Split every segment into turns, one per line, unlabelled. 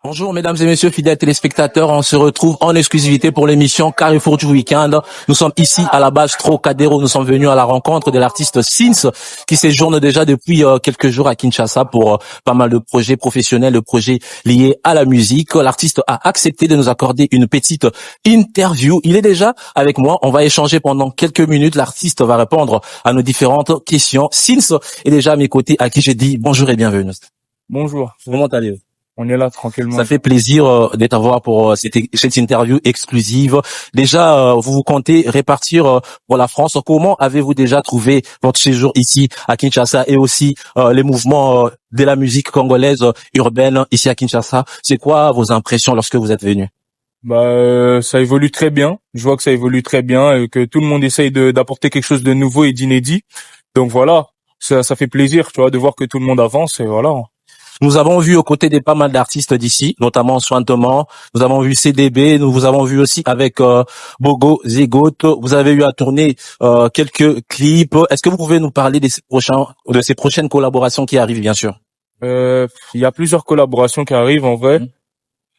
Bonjour mesdames et messieurs fidèles téléspectateurs, on se retrouve en exclusivité pour l'émission Carrefour du Week-end. Nous sommes ici à la base Trocadéro, nous sommes venus à la rencontre de l'artiste Sins qui séjourne déjà depuis quelques jours à Kinshasa pour pas mal de projets professionnels, de projets liés à la musique. L'artiste a accepté de nous accorder une petite interview. Il est déjà avec moi, on va échanger pendant quelques minutes. L'artiste va répondre à nos différentes questions. Sins est déjà à mes côtés, à qui j'ai dit bonjour et bienvenue.
Bonjour,
Comment allez-vous?
on est là tranquillement.
Ça fait plaisir d'être à voir pour cette interview exclusive. Déjà, vous vous comptez répartir pour la France. Comment avez-vous déjà trouvé votre séjour ici à Kinshasa et aussi les mouvements de la musique congolaise urbaine ici à Kinshasa? C'est quoi vos impressions lorsque vous êtes venu?
Ça évolue très bien. Je vois que ça évolue très bien et que tout le monde essaye d'apporter quelque chose de nouveau et d'inédit. Donc voilà, ça fait plaisir, tu vois, de voir que tout le monde avance et voilà.
Nous avons vu aux côtés de pas mal d'artistes d'ici, notamment Sointement. Nous avons vu CDB. Nous vous avons vu aussi avec Bogo Zigot. Vous avez eu à tourner quelques clips. Est-ce que vous pouvez nous parler de ces prochaines collaborations qui arrivent, bien sûr?
Il y a plusieurs collaborations qui arrivent en vrai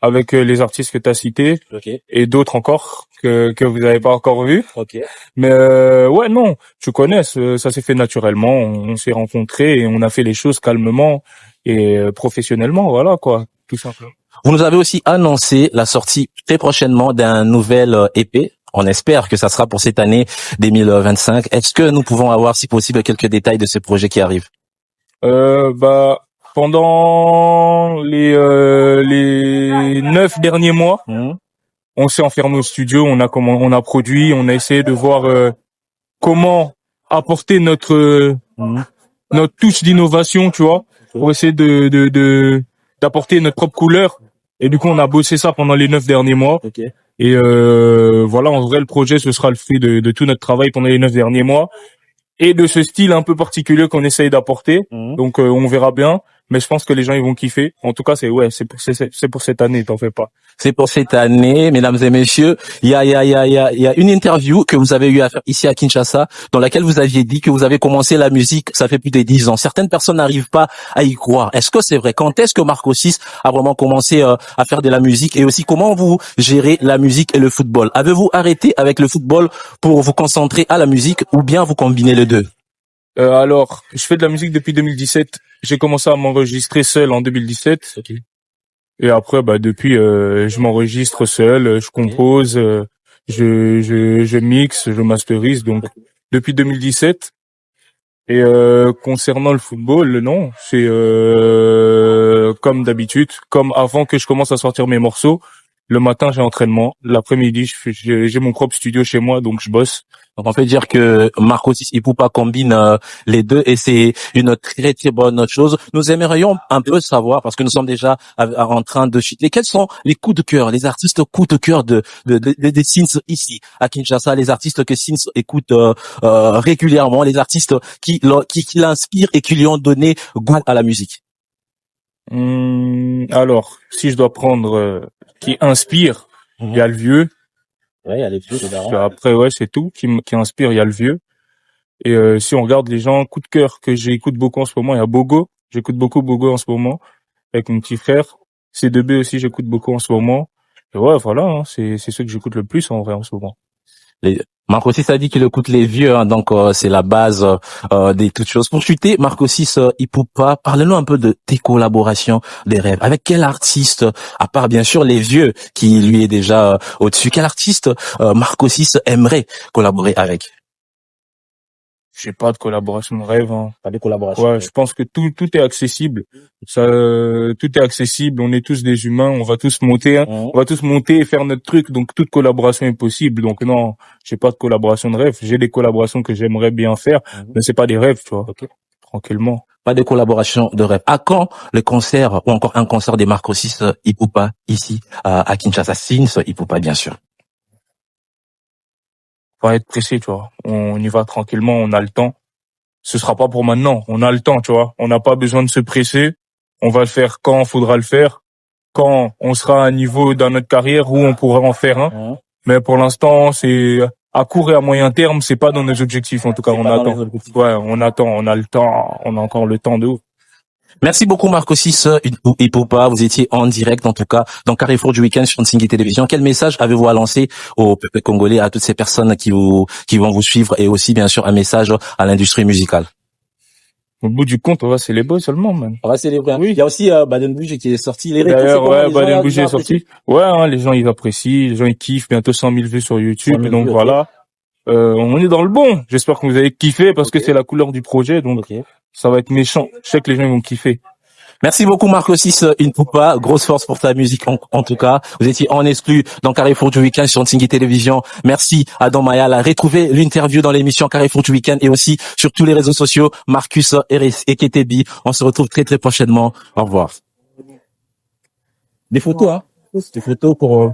avec les artistes que tu as cités
Ok.
et d'autres encore que vous n'avez pas encore vus.
Ok.
Mais ouais, non, tu connais, ça s'est fait naturellement. On s'est rencontrés et on a fait les choses calmement et professionnellement, voilà quoi, tout simplement.
Vous nous avez aussi annoncé la sortie très prochainement d'un nouvel EP. On espère que ça sera pour cette année 2025. Est-ce que nous pouvons avoir, si possible, quelques détails de ce projet qui arrive?
Pendant les 9 derniers mois, on s'est enfermé au studio, on a produit, on a essayé de voir comment apporter notre touche d'innovation, tu vois, pour essayer d'apporter notre propre couleur. Et du coup, on a bossé ça pendant les 9 derniers mois.
Okay.
Et voilà, en vrai, le projet, ce sera le fruit de tout notre travail pendant les 9 derniers mois et de ce style un peu particulier qu'on essaye d'apporter. Donc, on verra bien. Mais je pense que les gens ils vont kiffer. En tout cas, c'est pour cette année, t'en fais pas.
C'est pour cette année, mesdames et messieurs. Il y a une interview que vous avez eu à faire ici à Kinshasa, dans laquelle vous aviez dit que vous avez commencé la musique, ça fait plus de 10 ans. Certaines personnes n'arrivent pas à y croire. Est-ce que c'est vrai? Quand est-ce que Marco 6 a vraiment commencé à faire de la musique? Et aussi, comment vous gérez la musique et le football? Avez-vous arrêté avec le football pour vous concentrer à la musique ou bien vous combinez les deux?
Alors, je fais de la musique depuis 2017. J'ai commencé à m'enregistrer seul en 2017.
Okay.
Et après, depuis, je m'enregistre seul, je compose, je mixe, je masterise. Donc, depuis 2017. Et concernant le football, non, c'est comme d'habitude, comme avant que je commence à sortir mes morceaux. Le matin, j'ai entraînement. L'après-midi, j'ai mon propre studio chez moi, donc je bosse.
Donc on peut dire que Marco 6 Ipupa combine les deux et c'est une très très bonne chose. Nous aimerions un peu savoir, parce que nous sommes déjà en train de chuter, quels sont les coups de cœur, les artistes coups de cœur de Sins ici à Kinshasa, les artistes que Sins écoute régulièrement, les artistes qui l'inspirent et qui lui ont donné goût à la musique.
Alors, si je dois prendre qui inspire, il y a le vieux.
Ouais, il y a les vieux.
Après, ouais, c'est tout qui inspire. Il y a le vieux. Et si on regarde les gens coup de cœur que j'écoute beaucoup en ce moment, il y a Bogo. J'écoute beaucoup Bogo en ce moment avec mon petit frère. C2B aussi, j'écoute beaucoup en ce moment. Et ouais, voilà, hein, c'est ceux que j'écoute le plus en vrai en ce moment.
Marco 6 a dit qu'il écoute les vieux, hein, donc c'est la base des toutes choses. Pour chuter, Marco 6 Ipupa, parle-nous un peu de tes collaborations, des rêves. Avec quel artiste, à part bien sûr les vieux qui lui est déjà au-dessus, quel artiste Marco 6 aimerait collaborer avec?
J'ai pas de collaboration de rêve. Hein.
Pas de collaboration.
Ouais, je pense que tout est accessible. Ça, tout est accessible. On est tous des humains. On va tous monter. Hein. On va tous monter et faire notre truc. Donc toute collaboration est possible. Donc non, j'ai pas de collaboration de rêve. J'ai des collaborations que j'aimerais bien faire, mais c'est pas des rêves, tu vois. Okay. Tranquillement.
Pas de collaboration de rêve. À quand le concert ou encore un concert des Marco 6 Ipupa ici à Kinshasa? Sins Ipupa bien sûr.
Pas être pressé, tu vois. On y va tranquillement, on a le temps. Ce sera pas pour maintenant, on a le temps, tu vois. On n'a pas besoin de se presser. On va le faire quand faudra le faire, quand on sera à un niveau dans notre carrière où on pourra en faire un. Mais pour l'instant, c'est à court et à moyen terme, c'est pas dans nos objectifs. En tout cas, on attend. Ouais, on attend, on a le temps, on a encore le temps de ouf.
Merci beaucoup Marco 6 et Poupa. Vous étiez en direct en tout cas dans Carrefour du Week-end sur Ntsingi Télévision. Quel message avez-vous à lancer au peuple congolais, à toutes ces personnes qui vont vous suivre et aussi bien sûr un message à l'industrie musicale?
Au bout du compte, on va célébrer seulement, man.
On va célébrer.
Oui.
Il y a aussi Baden Bouge qui est sorti. Les retours, c'est
D'ailleurs,
comment
ouais,
les gens,
Baden Bouge
ils ont
est sorti. Ouais, hein, les gens, ils apprécient, les gens, ils kiffent. Bientôt 100 000 vues sur
100
YouTube.
000
Donc
vues, ok.
voilà. On est dans le bon. J'espère que vous avez kiffé parce que c'est la couleur du projet. Donc,
Ok.
ça va être méchant. Je sais que les gens, ils vont kiffer.
Merci beaucoup Marco 6 Poupa. Grosse force pour ta musique en tout cas. Vous étiez en exclu dans Carrefour du Week-end sur Ntsingi Télévision. Merci à Don Mayala. Retrouvez l'interview dans l'émission Carrefour du Week-end et aussi sur tous les réseaux sociaux. Marcus et Ketebi. On se retrouve très très prochainement. Au revoir. Des photos, hein. Des photos pour